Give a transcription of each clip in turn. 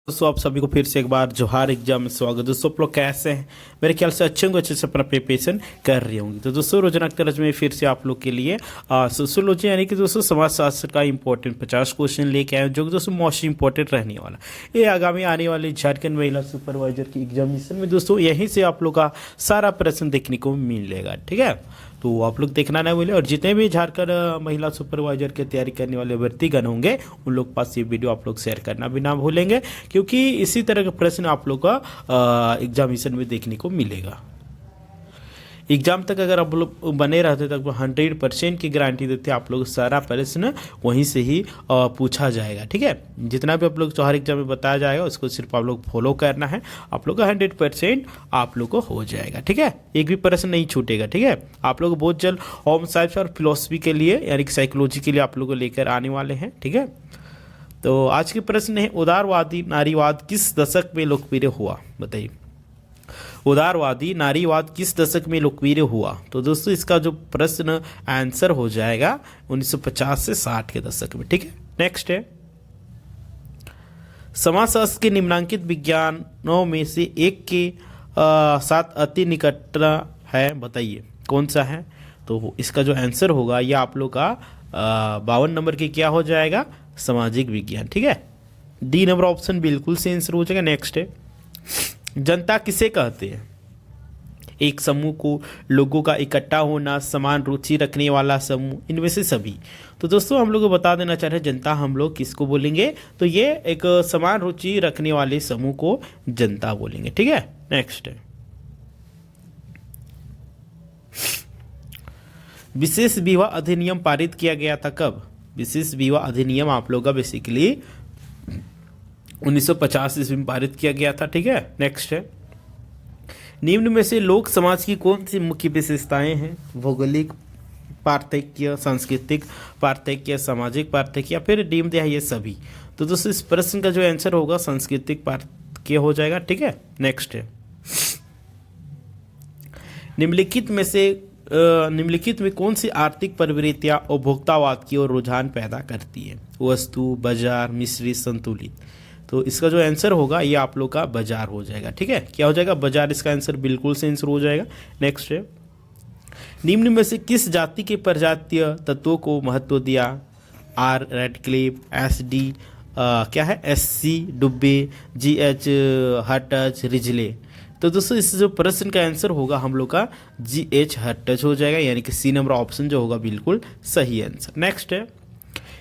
दोस्तों आप सभी को फिर से एक बार जोहार एग्जाम में स्वागत। दोस्तों आप लोग कैसे हैं? मेरे ख्याल से अच्छे होंगे, अच्छे से अपना प्रिपरेशन कर रही होंगी। तो दोस्तों रोजाना की तरह मैं फिर से आप लोग के लिए सोशियोलॉजी यानी कि दोस्तों समाजशास्त्र का इंपॉर्टेंट 50 क्वेश्चन लेके आए हैं, जो कि दोस्तों मोस्ट इंपॉर्टेंट रहने वाला। ये आगामी आने वाली झारखंड महिला सुपरवाइजर की एग्जामिनेशन में दोस्तों यहीं से आप लोग का सारा प्रश्न देखने को मिलेगा। ठीक है, तो आप लोग देखना ना भूलें। और जितने भी झारखंड महिला सुपरवाइजर की तैयारी करने वाले अभ्यर्थीगण होंगे उन लोग पास ये वीडियो आप लोग शेयर करना भी ना भूलेंगे, क्योंकि इसी तरह के प्रश्न आप लोग का एग्जामिनेशन में देखने को मिलेगा। एग्जाम तक अगर आप लोग बने रहते तक 100% की गारंटी देते आप लोग सारा प्रश्न वहीं से ही पूछा जाएगा। ठीक है, जितना भी आप लोग हर एग्जाम में बताया जाएगा उसको सिर्फ आप लोग फॉलो करना है, आप लोग का 100% आप लोग को हो जाएगा। ठीक है, एक भी प्रश्न नहीं छूटेगा। ठीक है, आप लोग बहुत जल्द होम साइंस और फिलोसफी के लिए यानी कि साइकोलॉजी के लिए आप लोग को लेकर आने वाले हैं। ठीक है, तो आज के प्रश्न है उदारवादी नारीवाद किस दशक में लोकप्रिय हुआ? बताइए, उदारवादी नारीवाद किस दशक में लोकप्रिय हुआ? तो दोस्तों इसका जो प्रश्न आंसर हो जाएगा 1950 से 60 के दशक में। ठीक है, नेक्स्ट है समाजशास्त्र के निम्नांकित विज्ञानों में से एक के साथ अति निकटता है, बताइए कौन सा है? तो इसका जो आंसर होगा ये आप लोग का 52 नंबर के क्या हो जाएगा? सामाजिक विज्ञान। ठीक है, डी नंबर ऑप्शन बिल्कुल से आंसर हो जाएगा। नेक्स्ट है जनता किसे कहते हैं? एक समूह को लोगों का इकट्ठा होना, समान रुचि रखने वाला समूह, इनमें से सभी। तो दोस्तों हम लोग को बता देना चाह रहे हैं जनता हम लोग किसको बोलेंगे? तो ये एक समान रुचि रखने वाले समूह को जनता बोलेंगे। ठीक है, नेक्स्ट है विशेष विवाह अधिनियम पारित किया गया था कब? विशेष विवाह अधिनियम आप लोग का बेसिकली 1950 ईस्वी में पारित किया गया था। ठीक है, नेक्स्ट है निम्न में से लोक समाज की कौन सी मुख्य विशेषताएं हैं? भौगोलिक पार्थक्य, सांस्कृतिक पार्थक्य, सामाजिक पार्थक्य या फिर डीम्ड है ये सभी? तो दोस्तों इस प्रश्न का जो आंसर होगा सांस्कृतिक पार्थक्य हो जाएगा। ठीक है, नेक्स्ट है निम्नलिखित में कौन सी आर्थिक प्रवृत्तियां उपभोक्तावाद की ओर रुझान पैदा करती है? वस्तु, बाजार, मिश्रित, संतुलित। तो इसका जो आंसर होगा ये आप लोग का बाजार हो जाएगा। ठीक है, क्या हो जाएगा? बाजार। इसका आंसर बिल्कुल से आंसर हो जाएगा। नेक्स्ट है निम्न में से किस जाति के प्रजातीय तत्वों को महत्व दिया? आर रेडक्लिफ, एस डी क्या है, S C Dubey, G H हर्टज, रिजले। तो दोस्तों इस जो प्रश्न का आंसर होगा हम लोग का जी एच हर्टज हो जाएगा, यानी कि सी नंबर ऑप्शन जो होगा बिल्कुल सही आंसर। नेक्स्ट है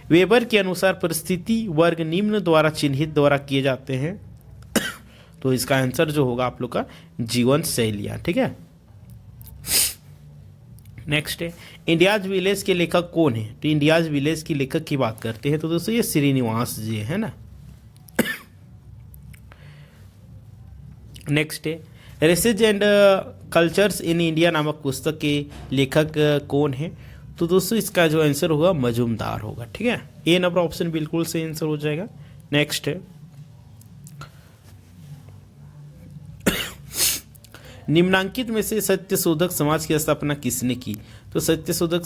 वेबर के अनुसार परिस्थिति वर्ग निम्न द्वारा चिन्हित द्वारा किए जाते हैं। तो इसका आंसर जो होगा आप लोग का जीवन शैलियाँ। ठीक है, नेक्स्ट है इंडियाज विलेज के लेखक कौन है? तो इंडियाज विलेज की लेखक की बात करते हैं तो दोस्तों ये श्रीनिवास जी है ना। नेक्स्ट है races and cultures in India नामक पुस्तक के लेखक कौन है? तो दोस्तों इसका जो आंसर होगा मजूमदार होगा। ठीक है, ए नंबर ऑप्शन बिल्कुल सही आंसर हो जाएगा। नेक्स्ट है निम्नांकित में से सत्यशोधक समाज की स्थापना किसने की? तो सत्यशोधक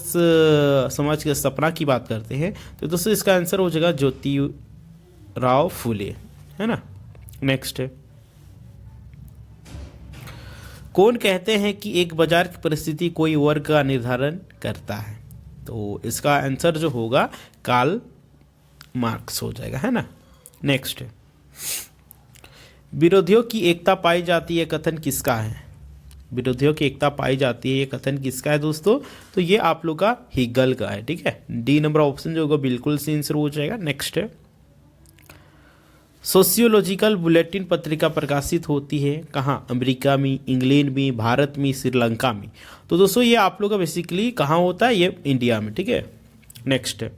समाज की स्थापना की बात करते हैं तो दोस्तों इसका आंसर हो जाएगा ज्योतिराव फुले, है ना। नेक्स्ट है कौन कहते हैं कि एक बाजार की परिस्थिति कोई वर्ग का निर्धारण करता है? तो इसका आंसर जो होगा कार्ल मार्क्स हो जाएगा, है ना। नेक्स्ट है विरोधियों की एकता पाई जाती है कथन किसका है? विरोधियों की एकता पाई जाती है ये कथन किसका है दोस्तों? तो ये आप लोग का हिगल का है। ठीक है, डी नंबर ऑप्शन जो होगा बिल्कुल सही आंसर हो जाएगा। नेक्स्ट है सोशियोलॉजिकल बुलेटिन पत्रिका प्रकाशित होती है कहाँ? अमेरिका में, इंग्लैंड में, भारत में, श्रीलंका में। तो दोस्तों ये आप लोग का बेसिकली कहाँ होता है? ये इंडिया में। ठीक है, नेक्स्ट है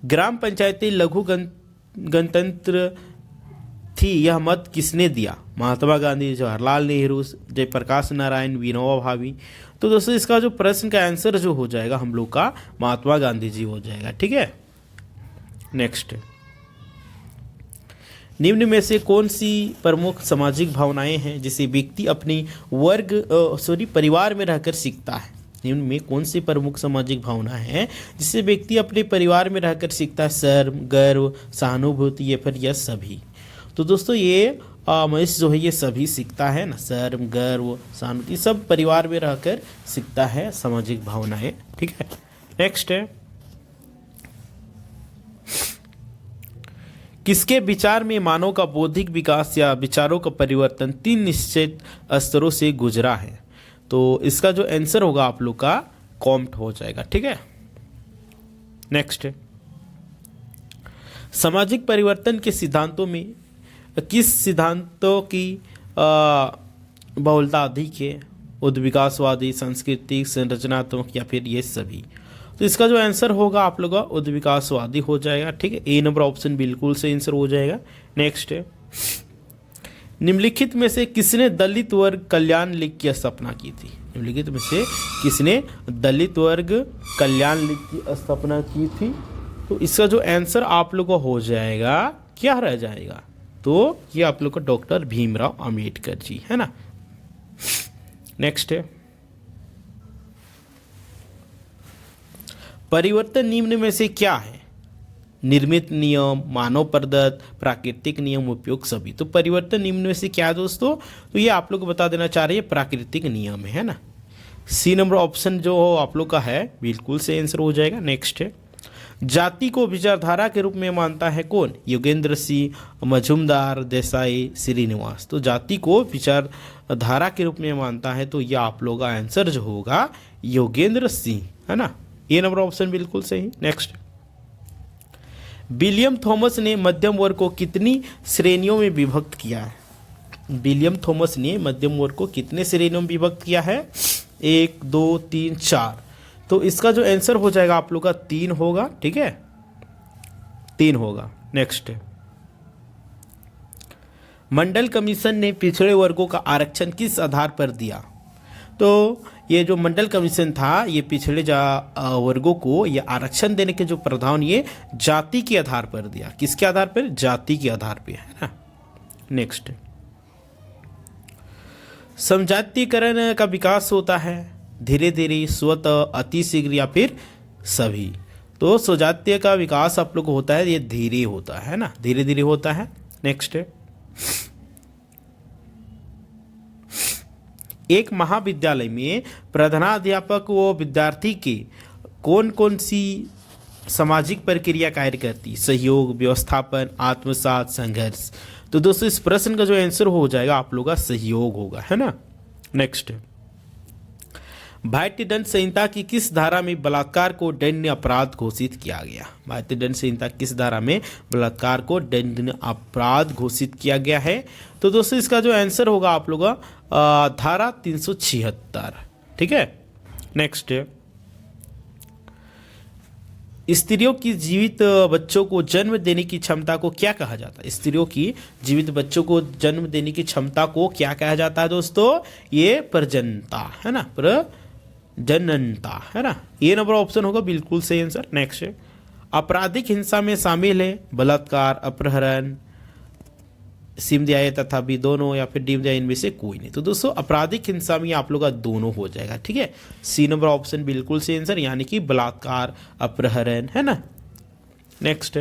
ग्राम पंचायतें लघु गणतंत्र थी यह मत किसने दिया? महात्मा गांधी, जवाहरलाल नेहरू, जयप्रकाश नारायण, विनोबा भावे। तो दोस्तों इसका जो प्रश्न का आंसर जो हो जाएगा हम लोग का महात्मा गांधी जी हो जाएगा। ठीक है, नेक्स्ट निम्न में से कौन सी प्रमुख सामाजिक भावनाएं हैं जिसे व्यक्ति अपनी परिवार में रहकर सीखता है? निम्न में कौन सी प्रमुख सामाजिक भावना है जिसे व्यक्ति अपने परिवार में रहकर सीखता है? शर्म, गर्व, सहानुभूति या फिर यह सभी? तो दोस्तों ये मनुष्य जो है ये सभी सीखता है ना, शर्म, गर्व, सहानुभूति सब परिवार में रहकर सीखता है सामाजिक भावनाएं। ठीक है, नेक्स्ट है, किसके विचार में मानव का बौद्धिक विकास या विचारों का परिवर्तन 3 निश्चित स्तरों से गुजरा है? तो इसका जो आंसर होगा आप लोग का कॉम्ट हो जाएगा। ठीक है, नेक्स्ट है, सामाजिक परिवर्तन के सिद्धांतों में किस सिद्धांतों की बहुलता अधिक है? उद्विकासवादी, सांस्कृतिक, संरचनात्मक या फिर ये सभी? तो इसका जो आंसर होगा आप लोग का उद्विकासवादी हो जाएगा। ठीक है, ए नंबर ऑप्शन बिल्कुल सही आंसर हो जाएगा। नेक्स्ट है, निम्नलिखित में से किसने दलित वर्ग कल्याण लीग की स्थापना की थी? निम्नलिखित में से किसने दलित वर्ग कल्याण लीग की स्थापना की थी? तो इसका जो आंसर आप लोग को हो जाएगा क्या रह जाएगा? तो ये आप लोग का डॉक्टर भीमराव अंबेडकर जी है ना। नेक्स्ट है, परिवर्तन निम्न में से क्या है? निर्मित नियम, मानव प्रदत्त, प्राकृतिक नियम, उपयोग, सभी? तो परिवर्तन निम्न में से क्या है दोस्तों? तो ये आप लोग को बता देना चाह रहे हैं प्राकृतिक नियम है ना। सी नंबर ऑप्शन जो हो आप लोग का है बिल्कुल से आंसर हो जाएगा। नेक्स्ट है, जाति को विचारधारा के रूप में मानता है कौन? योगेंद्र सिंह, मजूमदार, देसाई, श्रीनिवास। तो जाति को विचारधारा के रूप में मानता है तो यह आप लोग का आंसर जो होगा योगेंद्र सिंह है ना। ये नंबर ऑप्शन बिल्कुल सही। नेक्स्ट, विलियम थॉमस ने मध्यम वर्ग को कितनी श्रेणियों में विभक्त किया है? विलियम थॉमस ने मध्यम वर्ग को कितने श्रेणियों में विभक्त किया है? 1, 2, 3, 4। तो इसका जो आंसर हो जाएगा आप लोग का 3 होगा। ठीक है, 3 होगा। नेक्स्ट, मंडल कमीशन ने पिछड़े वर्गों का आरक्षण किस आधार पर दिया? तो ये जो मंडल कमीशन था ये पिछड़े वर्गों को ये आरक्षण देने के जो प्रावधान ये जाति के आधार पर दिया। किसके आधार पर? जाति के आधार पर है ना। नेक्स्ट, समजातीयकरण का विकास होता है धीरे धीरे, स्वतः, अतिशीघ्र या फिर सभी? तो स्वजातीय का विकास आप लोग को होता है ये धीरे होता है ना, धीरे धीरे होता है। नेक्स्ट है, एक महाविद्यालय में प्रधानाध्यापक व विद्यार्थी के कौन कौन सी सामाजिक प्रक्रिया कार्य करती? सहयोग, व्यवस्थापन, आत्मसात, संघर्ष? तो दोस्तों इस प्रश्न का जो आंसर हो जाएगा आप लोग का सहयोग होगा है ना। नेक्स्ट, भारतीय दंड संहिता की किस धारा में बलात्कार को दंडनीय अपराध घोषित किया गया? भारतीय दंड संहिता किस धारा में बलात्कार को दंडनीय अपराध घोषित किया गया है? तो दोस्तों इसका जो आंसर होगा आप लोग धारा 376। ठीक है, नेक्स्ट, स्त्रियों की जीवित बच्चों को जन्म देने की क्षमता को क्या कहा जाता है? स्त्रियों की जीवित बच्चों को जन्म देने की क्षमता को क्या कहा जाता है दोस्तों? ये प्रजनता है ना, प्रजननता है ना। ये नंबर ऑप्शन होगा बिल्कुल सही आंसर। नेक्स्ट, आपराधिक हिंसा में शामिल है बलात्कार, अपहरण, सिमध्याय तथा भी दोनों या फिर डिमध्याय, इनमें से कोई नहीं? तो दोस्तों आपराधिक हिंसा में आप लोग का दोनों हो जाएगा। ठीक है, सी नंबर ऑप्शन बिल्कुल सही आंसर, यानी कि बलात्कार, अपहरण है ना। नेक्स्ट,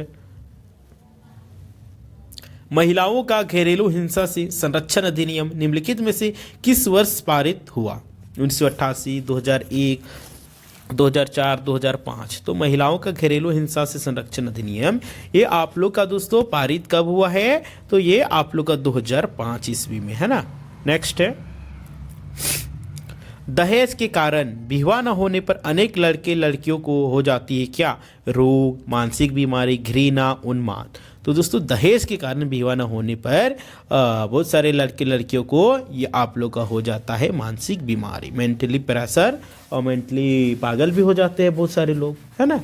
महिलाओं का घरेलू हिंसा से संरक्षण अधिनियम निम्नलिखित में से किस वर्ष पारित हुआ? 1988, 2001, 2004, 2005? तो महिलाओं का घरेलू हिंसा से संरक्षण अधिनियम ये आप लोग का दोस्तों पारित कब हुआ है? तो ये आप लोग का 2005 ईस्वी में है ना। नेक्स्ट है, दहेज के कारण विवाह न होने पर अनेक लड़के लड़कियों को हो जाती है क्या? रोग, मानसिक बीमारी, घृणा, उन्माद? तो दोस्तों दहेज के कारण विवाह न होने पर बहुत सारे लड़के लड़कियों को ये आप लोग का हो जाता है मानसिक बीमारी, मेंटली प्रेशर, और मेंटली पागल भी हो जाते हैं बहुत सारे लोग है ना।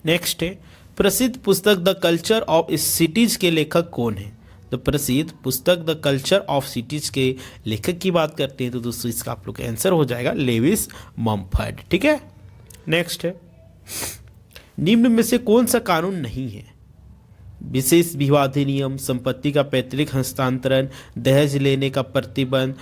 नेक्स्ट है, प्रसिद्ध पुस्तक द कल्चर ऑफ सिटीज के लेखक कौन है? तो प्रसिद्ध पुस्तक द कल्चर ऑफ सिटीज के लेखक की बात करते हैं तो दोस्तों इसका आप लोग का आंसर हो जाएगा लेविस मम्फर्ड। ठीक है, नेक्स्ट है, निम्न में से कौन सा कानून नहीं है? विशेष विवाह अधिनियम, संपत्ति का पैतृक हस्तांतरण, दहेज लेने का प्रतिबंध,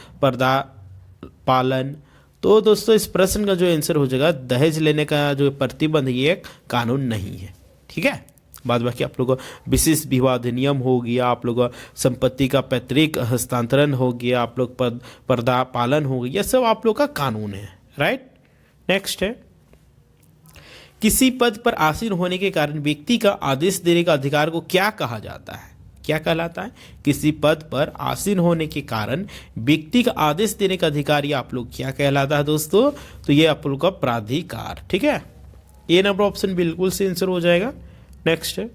पालन। तो दोस्तों इस प्रश्न का जो आंसर हो जाएगा दहेज लेने का जो प्रतिबंध ये एक कानून नहीं है। ठीक है, बाद बाकी आप लोगों का विशेष विवाह अधिनियम हो गया, आप लोगों का संपत्ति का पैतृक हस्तांतरण हो गया, आप लोग पर्दा पालन हो गया, ये सब आप लोग का कानून है। राइट, नेक्स्ट है किसी पद पर आसीन होने के कारण व्यक्ति का आदेश देने का अधिकार को क्या कहा जाता है? क्या कहलाता है? किसी पद पर आसीन होने के कारण व्यक्ति का आदेश देने का अधिकार ये आप लोग क्या कहलाता है दोस्तों? तो ये आप लोग का प्राधिकार। ठीक है, ए नंबर ऑप्शन बिल्कुल से आंसर हो जाएगा। नेक्स्ट है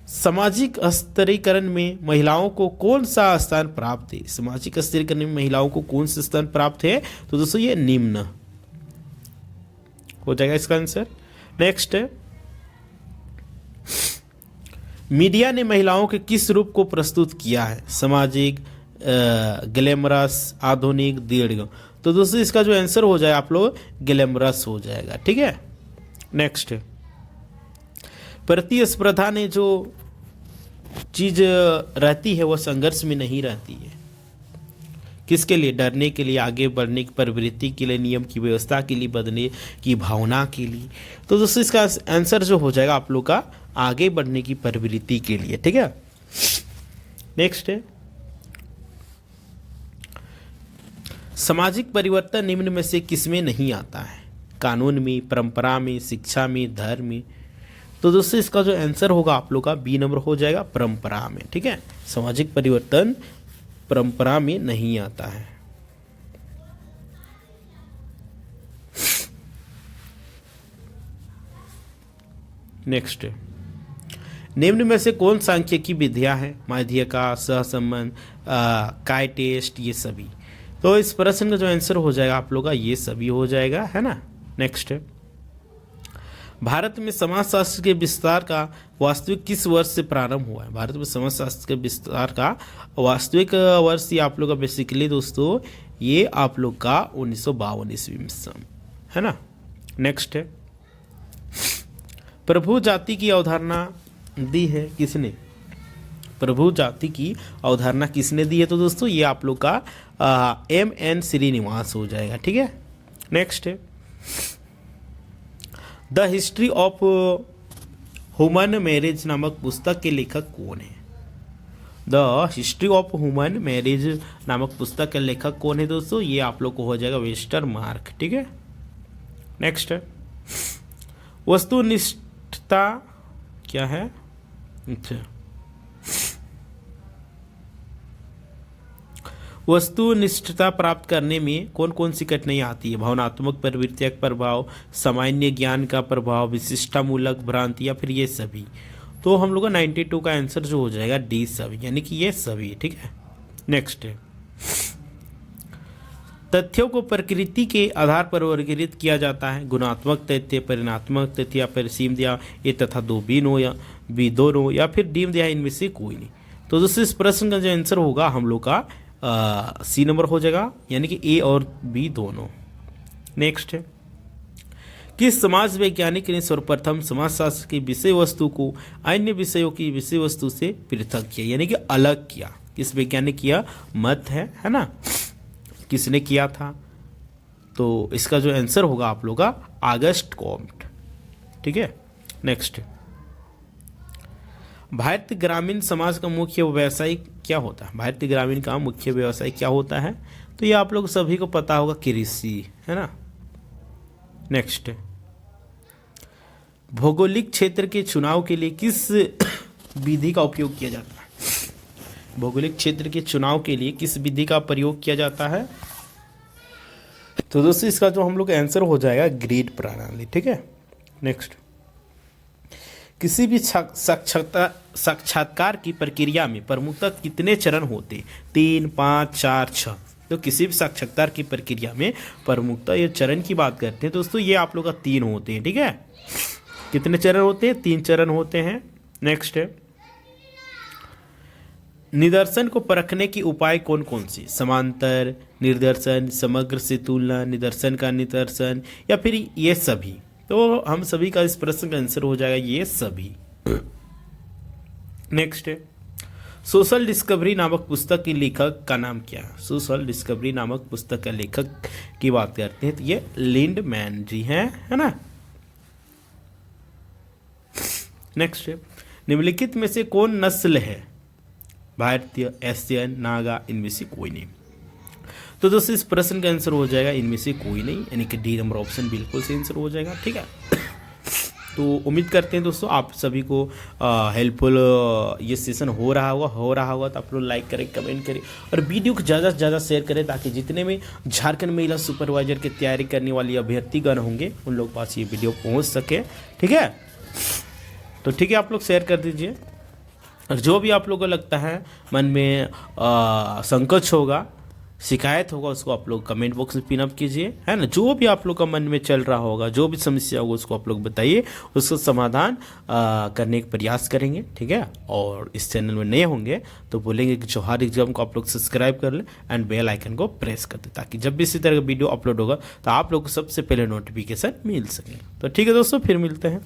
सामाजिक स्तरीकरण में महिलाओं को कौन सा स्थान प्राप्त है? सामाजिक स्तरीकरण में महिलाओं को कौन सा स्थान प्राप्त है? तो दोस्तों ये निम्न हो जाएगा इसका आंसर। नेक्स्ट है मीडिया ने महिलाओं के किस रूप को प्रस्तुत किया है? सामाजिक, ग्लैमरस, आधुनिक, दृढ़। तो दोस्तों इसका जो आंसर हो जाए आप लोग ग्लैमरस हो जाएगा। ठीक है, नेक्स्ट है प्रतिस्पर्धा ने जो चीज रहती है वह संघर्ष में नहीं रहती है। किसके लिए? डरने के लिए, आगे बढ़ने की प्रवृत्ति के लिए, नियम की व्यवस्था के लिए, बदलने की भावना के लिए। तो दोस्तों इसका आंसर जो हो जाएगा आप लोग का आगे बढ़ने की प्रवृत्ति के लिए। ठीक है, नेक्स्ट है सामाजिक परिवर्तन निम्न में से किसमें नहीं आता है? कानून में, परंपरा में, शिक्षा में, धर्म में। तो दोस्तों इसका जो आंसर होगा आप लोग का बी नंबर हो जाएगा, परंपरा में। ठीक है, सामाजिक परिवर्तन परंपरा में नहीं आता है। नेक्स्ट निम्न में से कौन सांख्यिकी विधियां है? माध्यिका, सहसंबंध, काय टेस्ट, ये सभी। तो इस प्रश्न का जो आंसर हो जाएगा आप लोग का ये सभी हो जाएगा, है ना। नेक्स्ट है भारत में समाजशास्त्र के विस्तार का वास्तविक किस वर्ष से प्रारंभ हुआ है? भारत में समाजशास्त्र के विस्तार का वास्तविक वर्ष ये आप लोग का बेसिकली दोस्तों ये आप लोग का 1952 ईस्वी में, है ना। नेक्स्ट है प्रभु जाति की अवधारणा दी है किसने? प्रभु जाति की अवधारणा किसने दी है? तो दोस्तों ये आप लोग का M.N. श्रीनिवास हो जाएगा। ठीक है, नेक्स्ट है the history of human marriage नामक पुस्तक के लेखक कौन है? The history of human marriage नामक पुस्तक के लेखक कौन है दोस्तों? ये आप लोग को हो जाएगा वेस्टरमार्क। ठीक है, नेक्स्ट है वस्तुनिष्ठता क्या है? अच्छा, वस्तुनिष्ठता प्राप्त करने में कौन कौन सी कठिनाइयाँ आती है? भावनात्मक प्रवृत्तिक प्रभाव, सामान्य ज्ञान का प्रभाव, विशिष्टामूलक भ्रांति, या फिर ये सभी। तो हम लोग का 92 का आंसर जो हो जाएगा डी सभी, यानी कि ये सभी। ठीक है, नेक्स्ट है तथ्यों को प्रकृति के आधार पर वर्गीकृत किया जाता है। गुणात्मक तथ्य, परिणात्मक तथ्य, या फिर सीम दिया ये तथा दो बीनो या बी दोनों, या फिर डीम दिया इनमें से कोई नहीं। तो दोस्तों इस प्रश्न का जो आंसर होगा हम लोग का सी नंबर हो जाएगा, यानी कि ए और बी दोनों। नेक्स्ट है किस समाज वैज्ञानिक ने सर्वप्रथम समाजशास्त्र की विषय वस्तु को अन्य विषयों की विषय वस्तु से पृथक किया, यानी कि अलग किया? किस वैज्ञानिक किया? मत है ना, किसने किया था? तो इसका जो आंसर होगा आप लोग का ऑगस्ट कॉम्ट। ठीक है, नेक्स्ट भारतीय ग्रामीण समाज का मुख्य व्यवसाय क्या होता है? भारतीय ग्रामीण का मुख्य व्यवसाय क्या होता है? तो ये आप लोग सभी को पता होगा, कृषि, है ना। नेक्स्ट भौगोलिक क्षेत्र के चुनाव के लिए किस विधि का उपयोग किया जाता है? भौगोलिक क्षेत्र के चुनाव के लिए किस विधि का प्रयोग किया जाता है? तो दोस्तों इसका जो हम लोग आंसर हो जाएगा ग्रिड प्रणाली। ठीक है, नेक्स्ट किसी भी साक्षात्कार की प्रक्रिया में प्रमुखतः कितने चरण होते? 3, 5, 4, 6। तो किसी भी साक्षात्कार की प्रक्रिया में प्रमुखतः ये चरण की बात करते हैं दोस्तों, ये आप लोग का 3 होते हैं। ठीक है, कितने चरण होते हैं? 3 चरण होते हैं। नेक्स्ट है निदर्शन को परखने की उपाय कौन कौन सी? समांतर निदर्शन, समग्र से तुलना, निदर्शन का निदर्शन, या फिर ये सभी। तो हम सभी का इस प्रश्न का आंसर हो जाएगा ये सभी। नेक्स्ट है सोशल डिस्कवरी नामक पुस्तक के लेखक का नाम क्या है? सोशल डिस्कवरी नामक पुस्तक के लेखक की बात करते हैं तो ये लिंडमैन जी हैं, है ना। नेक्स्ट है, निम्नलिखित में से कौन नस्ल है? भारतीय, एशियन, नागा, इनमें से कोई नहीं। तो दोस्तों इस प्रश्न का आंसर हो जाएगा इनमें से कोई नहीं, यानी कि डी नंबर ऑप्शन बिल्कुल सही आंसर हो जाएगा। ठीक है, तो उम्मीद करते हैं दोस्तों आप सभी को हेल्पफुल ये सेशन हो रहा होगा तो आप लोग लाइक करें, कमेंट करें और वीडियो को ज़्यादा से ज़्यादा शेयर करें, ताकि जितने भी झारखंड महिला सुपरवाइजर की तैयारी करने वाली अभ्यर्थीगण होंगे उन लोग पास ये वीडियो पहुंच सके। ठीक है, तो ठीक है, आप लोग शेयर कर दीजिए। और जो भी आप लोगों को लगता है मन में संकोच होगा, शिकायत होगा, उसको आप लोग कमेंट बॉक्स में पिन अप कीजिए, है ना। जो भी आप लोग का मन में चल रहा होगा, जो भी समस्या होगा उसको आप लोग बताइए, उसको समाधान करने का प्रयास करेंगे। ठीक है, और इस चैनल में नए होंगे तो बोलेंगे कि जोहार एग्जाम को आप लोग सब्सक्राइब कर लें एंड बेल आइकन को प्रेस कर दें, ताकि जब भी इसी तरह का वीडियो अपलोड होगा तो आप लोग को सबसे पहले नोटिफिकेशन मिल सके। तो ठीक है दोस्तों, फिर मिलते हैं।